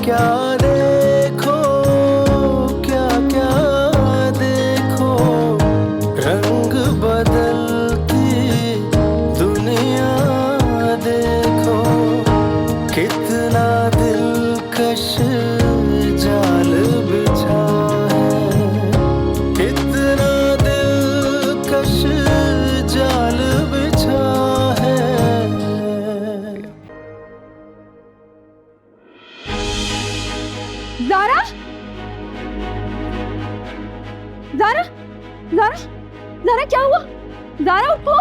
क्या देखो, क्या क्या देखो, रंग बदलती दुनिया देखो, कितना दिलकश जाल बिछा है, कितना दिलकश जाल बिछा है। ज़ारा, ज़ारा, ज़ारा, ज़ारा क्या हुआ? ज़ारा उठो,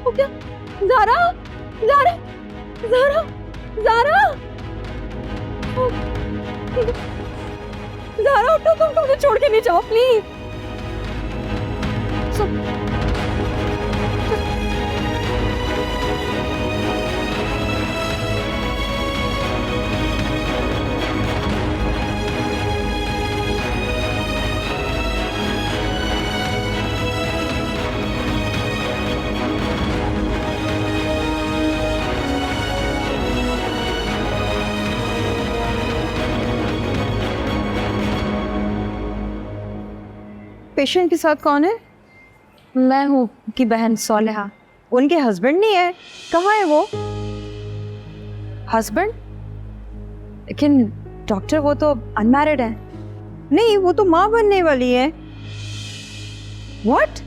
हो गया? ज़ारा, ज़ारा, ज़ारा, ज़ारा, ज़ारा उठो, तुम मुझे छोड़ के नहीं जाओ प्लीज। पेशेंट के साथ कौन है? मैं हूँ की बहन सोलेहा। उनके हस्बैंड नहीं है? कहाँ है वो? हस्बैंड? लेकिन डॉक्टर वो तो अनमैरिड है। नहीं, वो तो माँ बनने वाली है। What?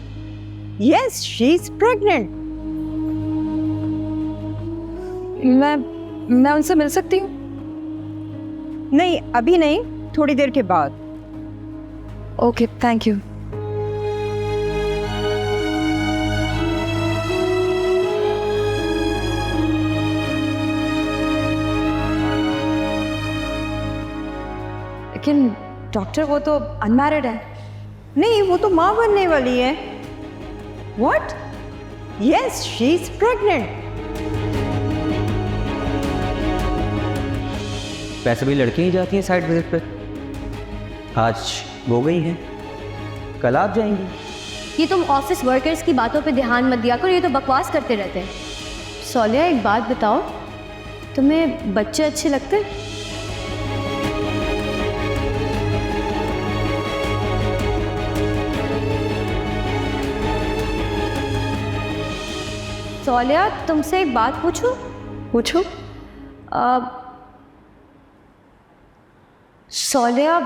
Yes, she is pregnant. मैं उनसे मिल सकती हूँ? नहीं, अभी नहीं, थोड़ी देर के बाद। Okay, thank you. लेकिन डॉक्टर वो तो अनमैरिड है। नहीं, वो तो माँ बनने वाली है। What? Yes, she is pregnant. वैसे भी लड़कियां ही जाती हैं साइड विजिट पे। आज वो गई हैं, कल आप जाएंगी। ये तुम ऑफिस वर्कर्स की बातों पे ध्यान मत दिया करो, ये तो बकवास करते रहते हैं। सोलिया, एक बात बताओ, तुम्हें बच्चे अच्छे लगते हैं? सोलिया, तुमसे एक बात पूछूं? पूछो। सोलिया,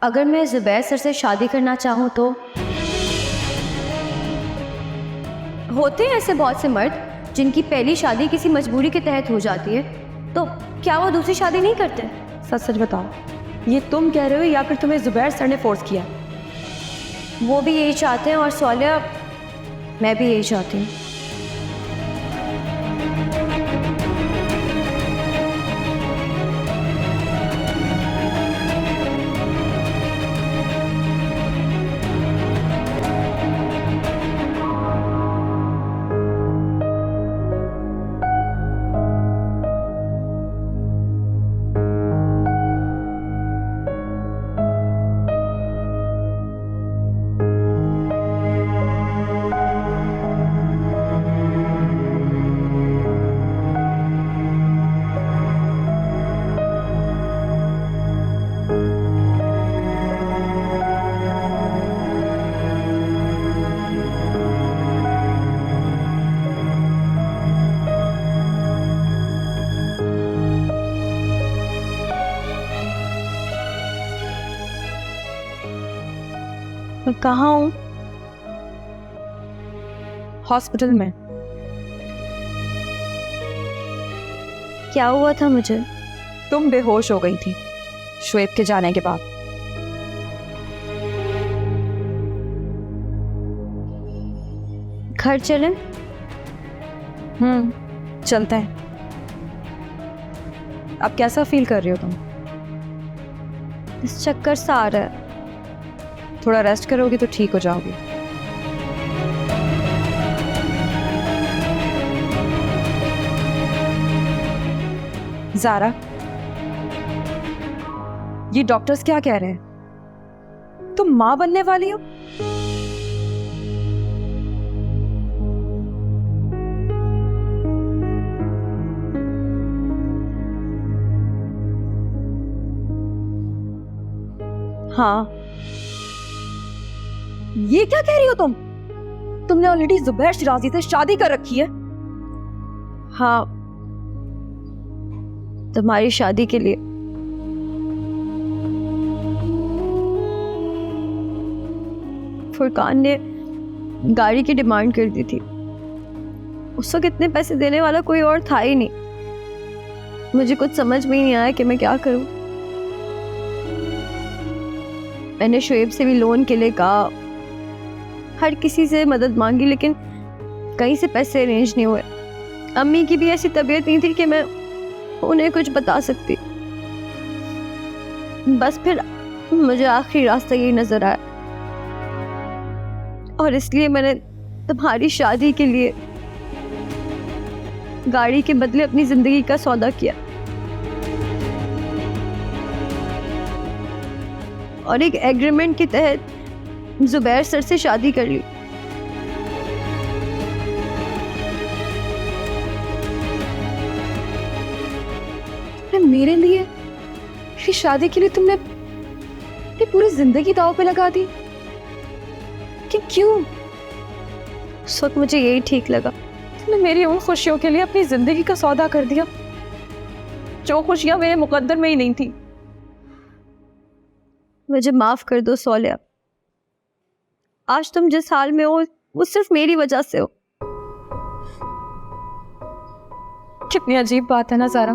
अगर मैं ज़ुबैर सर से शादी करना चाहूँ तो? होते हैं ऐसे बहुत से मर्द जिनकी पहली शादी किसी मजबूरी के तहत हो जाती है, तो क्या वो दूसरी शादी नहीं करते? सच सच बताओ, ये तुम कह रहे हो या फिर तुम्हें ज़ुबैर सर ने फोर्स किया? वो भी यही चाहते हैं और सोलिया, मैं भी यही चाहती हूँ। मैं कहाँ हूँ? हॉस्पिटल में। क्या हुआ था मुझे? तुम बेहोश हो गई थी श्वेत के जाने के बाद। घर चलें? चलते हैं। अब कैसा फील कर रही हो तुम? इस चक्कर सा आ रहा है। थोड़ा रेस्ट करोगी तो ठीक हो जाओगी। ज़ारा, ये डॉक्टर्स क्या कह रहे हैं? तुम माँ बनने वाली हो? हाँ, ये क्या कह रही हो तुम? तुमने ऑलरेडी जुबैर शिराजी से शादी कर रखी है। हाँ, तुम्हारी शादी के लिए। फुरकान ने गाड़ी की डिमांड कर दी थी। उस वक्त इतने पैसे देने वाला कोई और था ही नहीं। मुझे कुछ समझ में ही नहीं आया कि मैं क्या करूं। मैंने शोएब से भी लोन के लिए कहा, हर किसी से मदद मांगी, लेकिन कहीं से पैसे अरेंज नहीं हुए। अम्मी की भी ऐसी तबीयत नहीं थी कि मैं उन्हें कुछ बता सकती। बस फिर मुझे आखिरी रास्ता यही नजर आया और इसलिए मैंने तुम्हारी शादी के लिए गाड़ी के बदले अपनी जिंदगी का सौदा किया और एक एग्रीमेंट के तहत जुबैर सर से शादी कर ली। मेरे लिए, मेरी शादी के लिए तुमने अपनी पूरी जिंदगी दांव पे लगा दी? कि क्यों? उस वक्त मुझे यही ठीक लगा। तुमने मेरी उन खुशियों के लिए अपनी जिंदगी का सौदा कर दिया जो खुशियां मेरे मुकद्दर में ही नहीं थी। मुझे माफ कर दो सोलिया। आज तुम जिस हाल में हो वो सिर्फ मेरी वजह से हो। कितनी अजीब बात है ना ज़ारा,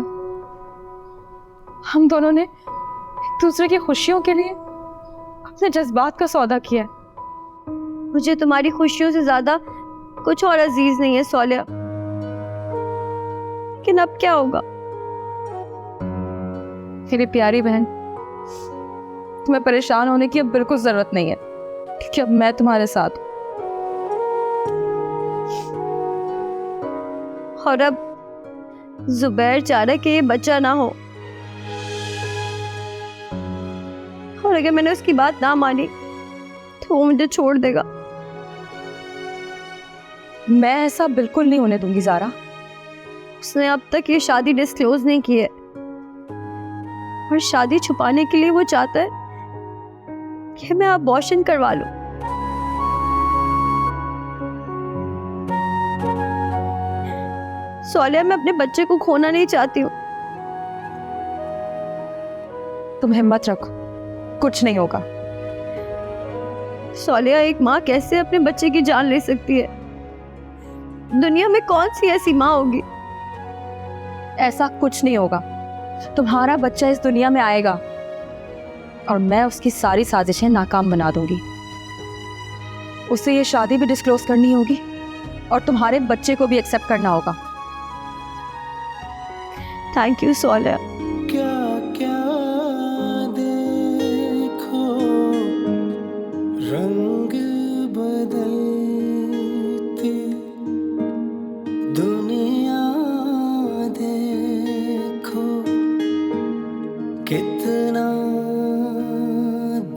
हम दोनों ने एक दूसरे की खुशियों के लिए अपने जज्बात का सौदा किया है। मुझे तुम्हारी खुशियों से ज्यादा कुछ और अजीज नहीं है सोलिया। लेकिन अब क्या होगा? मेरी प्यारी बहन, तुम्हें परेशान होने की अब बिल्कुल जरूरत नहीं है, क्योंकि अब मैं तुम्हारे साथ हूं। और अब जुबैर चाह रहा है कि ये बच्चा ना हो, और अगर मैंने उसकी बात ना मानी तो वो मुझे छोड़ देगा। मैं ऐसा बिल्कुल नहीं होने दूंगी ज़ारा। उसने अब तक ये शादी डिस्क्लोज नहीं की है और शादी छुपाने के लिए वो चाहता है कि मैं अबॉर्शन करवा लूं। सोलिया, मैं अपने बच्चे को खोना नहीं चाहती हूँ। तुम हिम्मत रखो, कुछ नहीं होगा। सोलिया, एक माँ कैसे अपने बच्चे की जान ले सकती है? दुनिया में कौन सी ऐसी माँ होगी? ऐसा कुछ नहीं होगा। तुम्हारा बच्चा इस दुनिया में आएगा और मैं उसकी सारी साजिशें नाकाम बना दूंगी। उसे ये शादी भी डिस्क्लोज करनी होगी और तुम्हारे बच्चे को भी एक्सेप्ट करना होगा। थैंक यू सोलिया। क्या क्या देखो रंग बदलती दुनिया, देखो कितना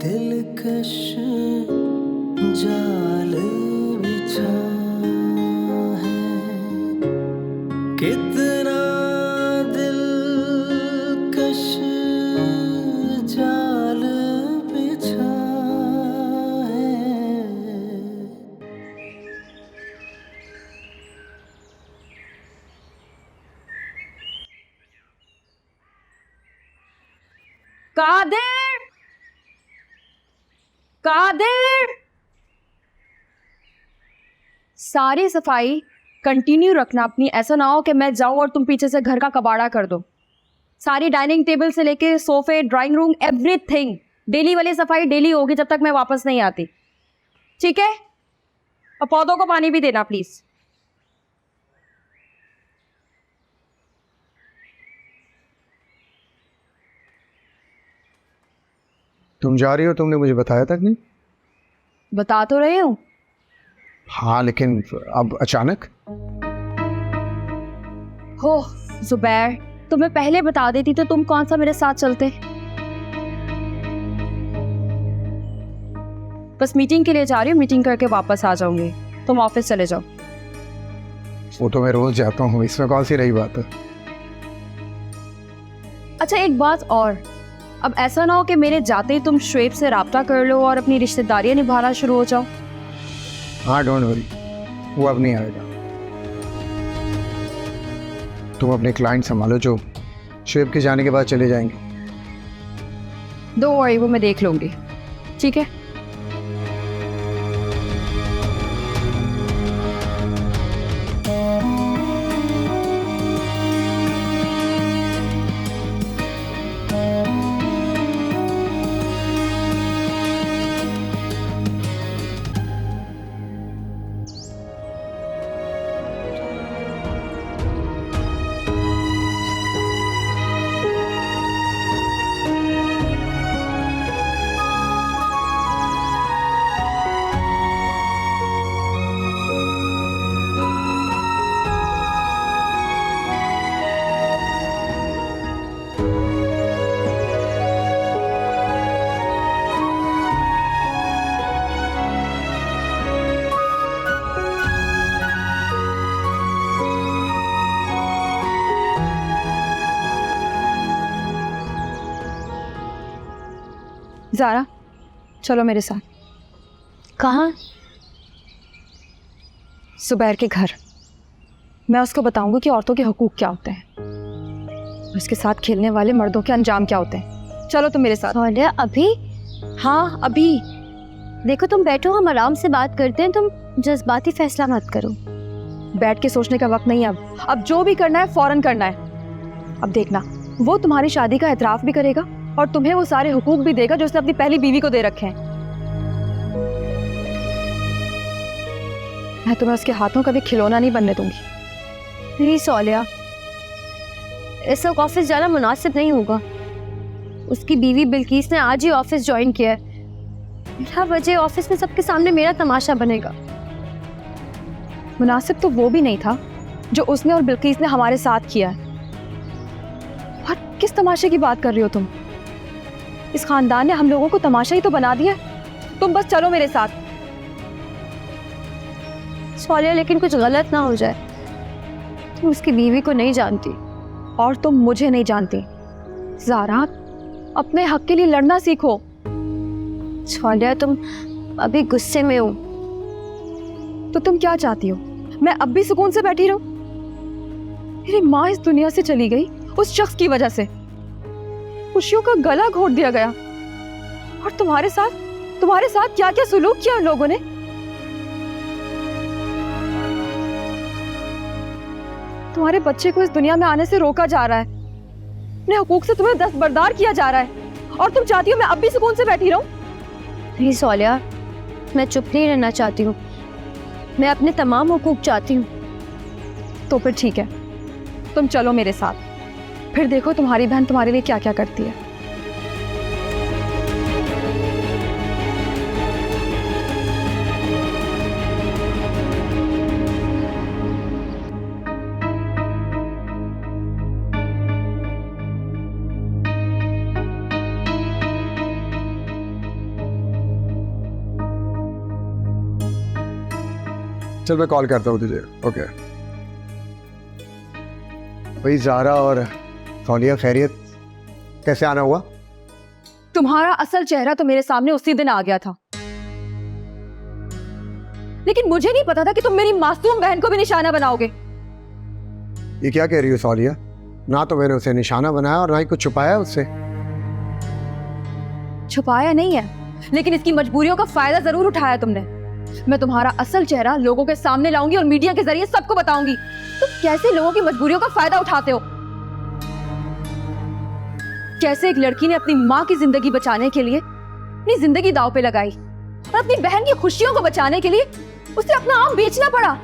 दिलकश जाल बिछा है, कितना दिलकश जाल बिछा है। कादिर, कादिर, सारी सफाई कंटिन्यू रखना अपनी। ऐसा ना हो कि मैं जाऊं और तुम पीछे से घर का कबाड़ा कर दो। सारी डाइनिंग टेबल से लेके सोफे, ड्राइंग रूम, एवरीथिंग डेली वाली सफाई डेली होगी जब तक मैं वापस नहीं आती, ठीक है? और पौधों को पानी भी देना प्लीज। तुम जा रही हो, तुमने मुझे बताया तक नहीं। बता तो रही हूँ। हाँ, लेकिन अब अचानक। हो जुबैर, तुम्हें पहले बता देती तो तुम कौन सा मेरे साथ चलते। बस मीटिंग के लिए जा रही हूँ, मीटिंग करके वापस आ जाऊंगी। तुम ऑफिस चले जाओ। वो तो मैं रोज जाता हूँ, इसमें कौन सी रही बात है। अच्छा एक बात और, अब ऐसा ना हो कि मेरे जाते ही तुम शुएब से राब्ता कर लो और अपनी रिश्तेदारियां निभाना शुरू हो जाओ। हाँ डोंट वरी, वो अब नहीं आएगा। तुम अपने क्लाइंट संभालो जो शुएब के जाने के बाद चले जाएंगे। डोंट वरी, वो मैं देख लूंगी, ठीक है। ज़ारा, चलो मेरे साथ। कहाँ? सुबैर के घर। मैं उसको बताऊंगी कि औरतों के हुकूक क्या होते हैं, उसके साथ खेलने वाले मर्दों के अंजाम क्या होते हैं। चलो तुम मेरे साथ। सोनिया अभी? हाँ अभी। देखो तुम बैठो, हम आराम से बात करते हैं, तुम जज्बाती फैसला मत करो। बैठ के सोचने का वक्त नहीं है अब जो भी करना है फौरन करना है। अब देखना, वो तुम्हारी शादी का एतराफ़ भी करेगा और तुम्हें वो सारे हुकूक भी देगा जो उसने अपनी पहली बीवी को दे रखे हैं। मैं तुम्हें उसके हाथों का भी खिलौना नहीं बनने दूंगी। प्लीज सोनिया, इस वक्त ऑफिस जाना मुनासिब नहीं होगा। उसकी बीवी बिल्किस ने आज ही ऑफिस ज्वाइन किया है। बिना वजह ऑफिस में सबके सामने मेरा तमाशा बनेगा। मुनासिब तो वो भी नहीं था जो उसने और बिल्किस ने हमारे साथ किया है। और किस तमाशे की बात कर रही हो तुम? इस खानदान ने हम लोगों को तमाशा ही तो बना दिया। तुम बस चलो मेरे साथ। सोनिया लेकिन कुछ गलत ना हो जाए। तुम उसकी बीवी को नहीं जानती और तुम मुझे नहीं जानती। ज़ारा, अपने हक के लिए लड़ना सीखो। सोनिया तुम अभी गुस्से में हो। तो तुम क्या चाहती हो? मैं अब भी सुकून से बैठी रहूं? मेरी माँ इस दुनिया से चली गई उस शख्स की वजह से। खुशियों का गला घोट दिया गया। और तुम्हारे साथ क्या क्या सुलूक किया उन लोगों ने। तुम्हारे बच्चे को इस दुनिया में आने से रोका जा रहा है। अपने हुकूक से तुम्हें दस्तबरदार किया जा रहा है और तुम चाहती हो मैं अब भी सुकून से बैठी रहूं? नहीं सोनिया, मैं चुप नहीं रहना चाहती हूँ। मैं अपने तमाम हुकूक चाहती हूँ। तो फिर ठीक है, तुम चलो मेरे साथ। फिर देखो तुम्हारी बहन तुम्हारे लिए क्या क्या करती है। चल मैं कॉल करता हूँ तुझे। ओके भाई, ज़ारा और सोनिया खैरियत? कैसे आना हुआ? तुम्हारा असल चेहरा तो मेरे सामने उसी दिन आ गया था, लेकिन मुझे नहीं पता था कि तुम मेरी मासूम बहन को भी निशाना बनाओगे। ये क्या कह रही हो सोनिया? ना तो मैंने उसे निशाना बनाया और ना ही कुछ छुपाया उससे। छुपाया नहीं है, लेकिन इसकी मजबूरियों का फायदा जरूर उठाया तुमने। मैं तुम्हारा असल चेहरा लोगों के सामने लाऊंगी और मीडिया के जरिए सबको बताऊंगी तुम कैसे लोगों की मजबूरियों का फायदा उठाते हो। कैसे एक लड़की ने अपनी माँ की जिंदगी बचाने के लिए अपनी जिंदगी दांव पे लगाई और अपनी बहन की खुशियों को बचाने के लिए उसे अपना आम बेचना पड़ा।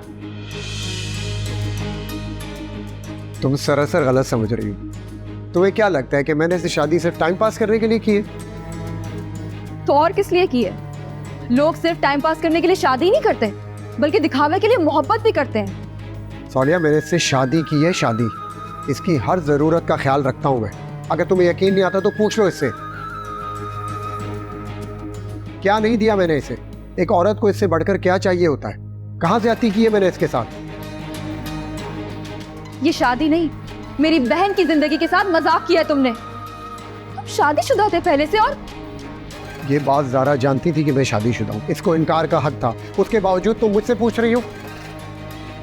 तुम सरासर गलत समझ रही हो। तुम्हें क्या लगता है कि मैंने इसे शादी सिर्फ टाइम पास करने के लिए की है? तो और किस लिए की है? लोग सिर्फ टाइम पास करने के लिए शादी नहीं करते, बल्कि दिखावे के लिए मोहब्बत भी करते हैं। सोनिया, मैंने इससे शादी की है, शादी। इसकी हर जरूरत का ख्याल रखता हूं मैं। अगर तुम्हें यकीन नहीं आता तो पूछ लो इससे। क्या नहीं दिया मैंने इसे? एक औरत को इससे बढ़कर क्या चाहिए होता है? कहां ज्यादती की है मैंने इसके साथ? ये शादी नहीं, मेरी बहन की जिंदगी के साथ मजाक किया है तुमने। तुम आप शादीशुदा थे पहले से, और ये बात ज़ारा जानती थी कि मैं शादीशुदा हूँ, इसको इनकार का हक था, उसके बावजूद तुम मुझसे पूछ रही हो।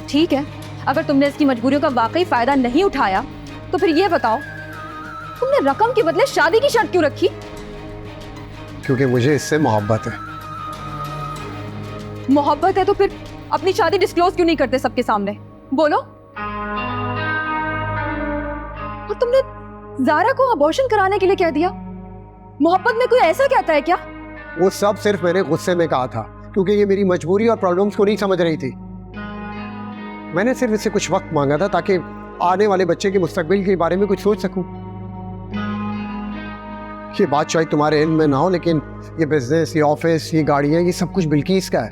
ठीक है, अगर तुमने इसकी मजबूरियों का वाकई फायदा नहीं उठाया तो फिर ये बताओ तुमने रकम के बदले शादी की शर्त क्यों रखी? क्योंकि मुझे इससे मोहब्बत है। मोहब्बत है तो फिर अपनी शादी डिस्क्लोज क्यों नहीं करते सबके सामने? बोलो। और तुमने ज़ारा को अबॉर्शन कराने के लिए कह दिया? मोहब्बत में कोई ऐसा कहता है क्या? वो सब सिर्फ मैंने गुस्से में कहा था, क्योंकि ये मेरी मजबूरी और प्रॉब्लम्स को नहीं समझ रही थी। मैंने सिर्फ इससे कुछ वक्त मांगा था ताकि आने वाले बच्चे के मुस्तकबिल के बारे में कुछ सोच सकूं। ये बात शायद तुम्हारे इल्म में ना हो, लेकिन ये बिजनेस, ये ऑफिस, ये गाड़ियां, ये सब कुछ बिल्किस का है।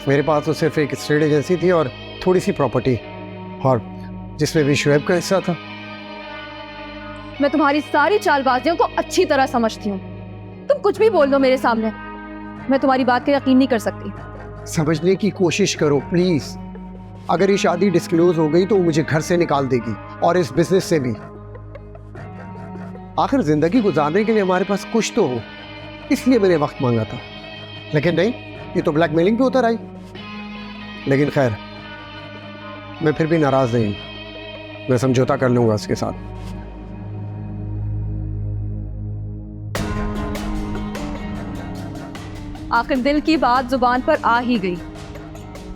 मेरे पास तो सिर्फ एक स्टेट एजेंसी थी और थोड़ी सी प्रॉपर्टी, और जिसमें भी शुएब का हिस्सा था। मैं तुम्हारी सारी चालबाजियों को अच्छी तरह समझती हूँ। तुम कुछ भी बोल दो मेरे सामने, मैं तुम्हारी बात का यकीन नहीं कर सकती। समझने की कोशिश करो प्लीज। अगर ये शादी डिस्क्लोज हो गई तो वो मुझे घर से निकाल देगी, और इस बिजनेस से भी। आखिर जिंदगी गुजारने के लिए हमारे पास कुछ तो हो, इसलिए मैंने वक्त मांगा था। लेकिन नहीं, ये तो ब्लैकमेलिंग पे उतर आई। लेकिन खैर, मैं फिर भी नाराज नहीं हूं, मैं समझौता कर लूंगा उसके साथ। आखिर दिल की बात जुबान पर आ ही गई।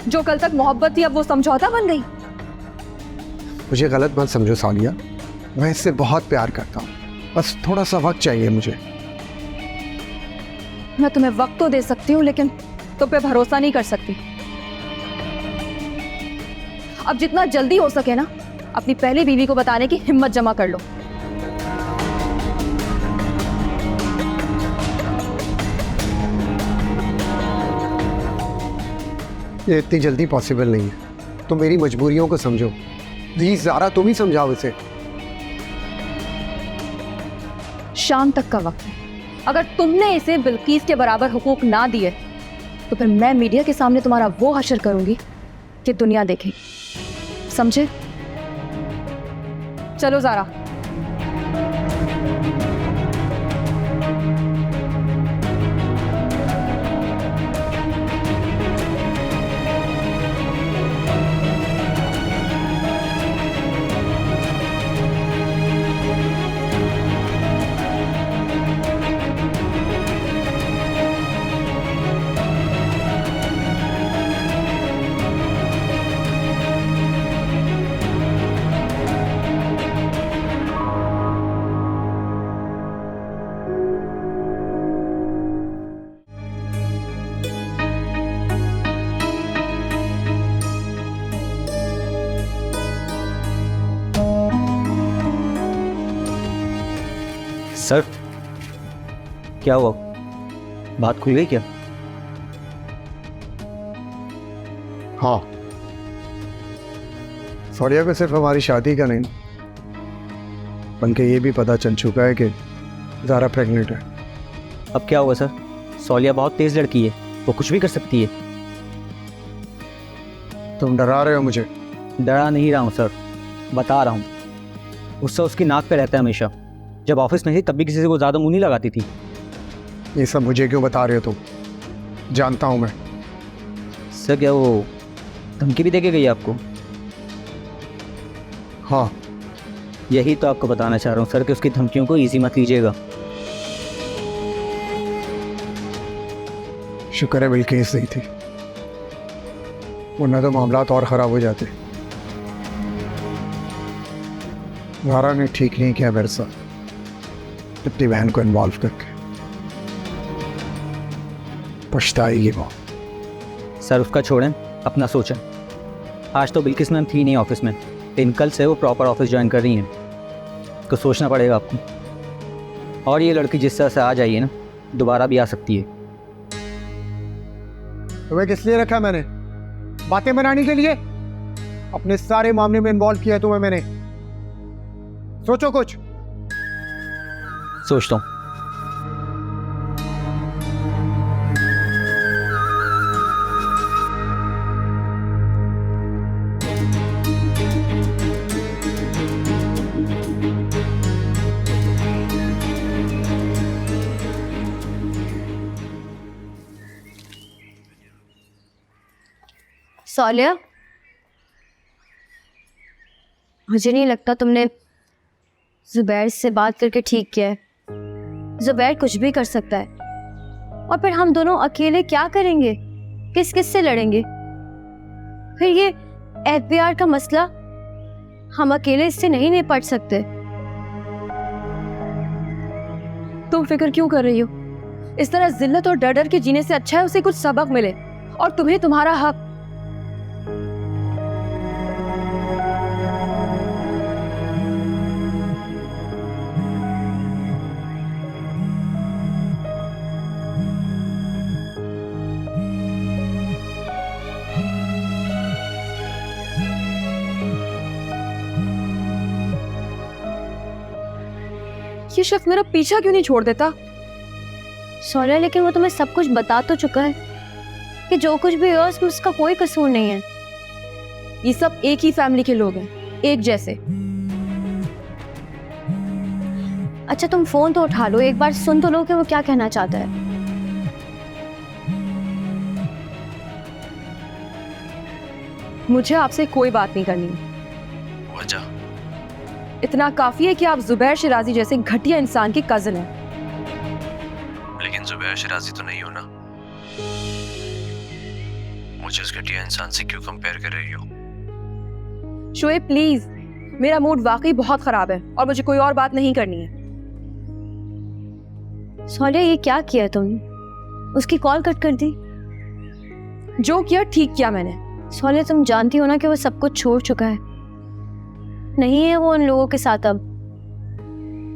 जो कल तक मोहब्बत थी अब वो समझौता बन गई। मुझे गलत मत समझो सालिया, मैं इससे बहुत प्यार करता हूँ, बस थोड़ा सा वक्त चाहिए मुझे। मैं तुम्हें वक्त तो दे सकती हूँ, लेकिन तुम पे भरोसा नहीं कर सकती। अब जितना जल्दी हो सके ना, अपनी पहली बीवी को बताने की हिम्मत जमा कर लो। ये इतनी जल्दी पॉसिबल नहीं है। तुम मेरी मजबूरियों को समझो प्लीज। ज़ारा तुम ही समझाओ इसे। शाम तक का वक्त है। अगर तुमने इसे बिल्किस के बराबर हुकूक ना दिए तो फिर मैं मीडिया के सामने तुम्हारा वो हशर करूंगी कि दुनिया देखे। समझे? चलो ज़ारा। सर, क्या हुआ? बात खुल गई क्या? हाँ, सोनिया को सिर्फ हमारी शादी का नहीं बल्कि ये भी पता चल चुका है कि ज़ारा प्रेग्नेंट है। अब क्या हुआ सर? सोलिया बहुत तेज लड़की है, वो कुछ भी कर सकती है। तुम डरा रहे हो मुझे? डरा नहीं रहा हूँ सर, बता रहा हूँ। गुस्सा उसकी नाक पे रहता है हमेशा। जब ऑफिस में थी तब भी किसी से वो ज़्यादा मुँह नहीं लगाती थी। ये सब मुझे क्यों बता रहे हो तुम? जानता हूँ मैं। सर, क्या वो धमकी भी दे के गई आपको? हाँ, यही तो आपको बताना चाह रहा हूँ सर कि उसकी धमकियों को इजी मत लीजिएगा। शुक्र है बिल्किस नहीं थी, वरना तो मामलात और ख़राब हो जाते। ज़ारा ने ठीक नहीं किया मेरे साथ, अपनी बहन को इन्वॉल्व करके। पछताएगी वो। सर उसका छोड़ें, अपना सोचें। आज तो बिल्किस मैम थी नहीं ऑफिस में, लेकिन कल से वो प्रॉपर ऑफिस ज्वाइन कर रही हैं। तो सोचना पड़ेगा आपको। और ये लड़की जिस तरह से आ जाइए ना, दोबारा भी आ सकती है। तुम्हें किस लिए रखा मैंने? बातें बनाने के लिए? अपने सारे मामले में इन्वॉल्व किया तुम्हें मैंने। सोचो कुछ। सोचता हूँ। सौलिया, मुझे नहीं लगता तुमने जुबैर से बात करके ठीक किया है। जुबैर कुछ भी कर सकता है और फिर हम दोनों अकेले क्या करेंगे? किस किस से लड़ेंगे? फिर ये एफबीआर का मसला हम अकेले इससे नहीं निपट सकते। तुम फिक्र क्यों कर रही हो? इस तरह जिल्लत और डर डर के जीने से अच्छा है उसे कुछ सबक मिले और तुम्हें तुम्हारा हक। ये शख्स मेरा पीछा क्यों नहीं छोड़ देता? सौलिया, लेकिन वो तुम्हें सब कुछ बता तो चुका है कि जो कुछ भी हुआ उसमें उसका कोई कसूर नहीं है। ये सब एक ही फैमिली के लोग हैं, एक जैसे। अच्छा, तुम फोन तो उठा लो, एक बार सुन तो लो कि वो क्या कहना चाहता है। मुझे आपसे कोई बात नहीं करनी। वजह? इतना काफी है कि आप जुबैर शिराजी जैसे घटिया इंसान की कजन हैं। लेकिन जुबैर शिराजी तो नहीं हो ना। मुझे उस घटिया इंसान से क्यों कंपेयर कर रही हो? शोएब प्लीज, मेरा मूड वाकई बहुत खराब है और मुझे कोई और बात नहीं करनी है। सौलिया, ये क्या किया तुमने? उसकी कॉल कट कर दी। जो किया ठीक किया मैंने। सौलिया, तुम जानती हो ना कि वो सब कुछ छोड़ चुका है, नहीं है वो उन लोगों के साथ अब।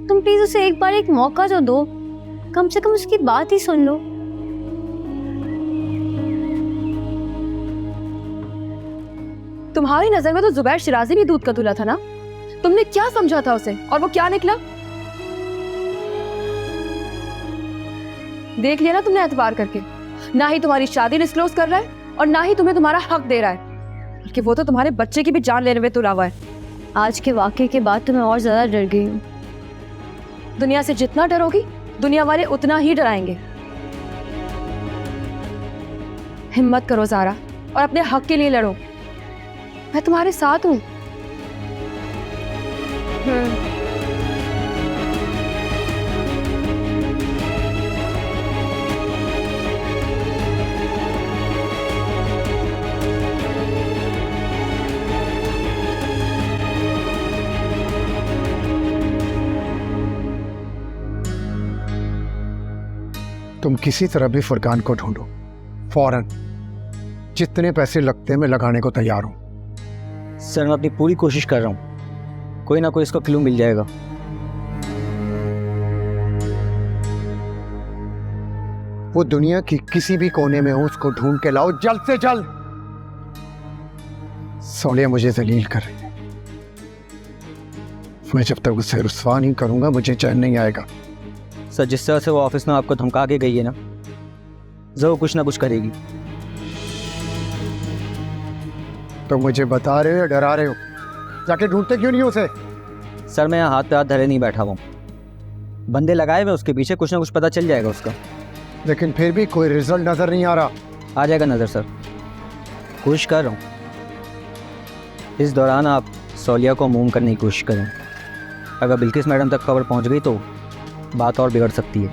तुम प्लीज उसे एक बार एक मौका तो दो, कम से कम उसकी बात ही सुन लो। तुम्हारी नजर में तो जुबैर शिराजी भी दूध का दूल्हा था ना? तुमने क्या समझा था उसे और वो क्या निकला? देख लिया ना तुमने एतबार करके। ना ही तुम्हारी शादी डिस्क्लोज कर रहा है और ना ही तुम्हें तुम्हारा हक दे रहा है, बल्कि वो तो तुम्हारे बच्चे की भी जान लेने में तुला हुआ है। आज के वाक़े के बाद तो मैं और ज्यादा डर गई हूँ। दुनिया से जितना डरोगी दुनिया वाले उतना ही डराएंगे। हिम्मत करो ज़ारा और अपने हक के लिए लड़ो। मैं तुम्हारे साथ हूँ। तुम किसी तरह भी फुरकान को ढूंढो, फौरन। जितने पैसे लगते हैं मैं लगाने को तैयार हूं। सर मैं अपनी पूरी कोशिश कर रहा हूँ, कोई ना कोई इसका क्लू मिल जाएगा। वो दुनिया की किसी भी कोने में हो, उसको ढूंढ के लाओ जल्द से जल्द। सौलिया मुझे जलील कर रही है, मैं जब तक उसे रुस्वा नहीं करूंगा मुझे चैन नहीं आएगा। सर जिस तरह से वो ऑफिस में आपको धमका के गई है ना, जरूर कुछ ना कुछ करेगी। तो मुझे बता रहे हो या डरा रहे हो? जाके ढूंढते क्यों नहीं हो उसे? सर मैं यहाँ हाथ पे हाथ धरे नहीं बैठा हुआ, बंदे लगाए हुए उसके पीछे, कुछ ना कुछ पता चल जाएगा उसका। लेकिन फिर भी कोई रिजल्ट नजर नहीं आ रहा। आ जाएगा नज़र सर, कोशिश कर रहा हूँ। इस दौरान आप सौलिया को मूव करने की कोशिश करें। अगर बिल्किस मैडम तक खबर पहुँच गई तो बात और बिगड़ सकती है।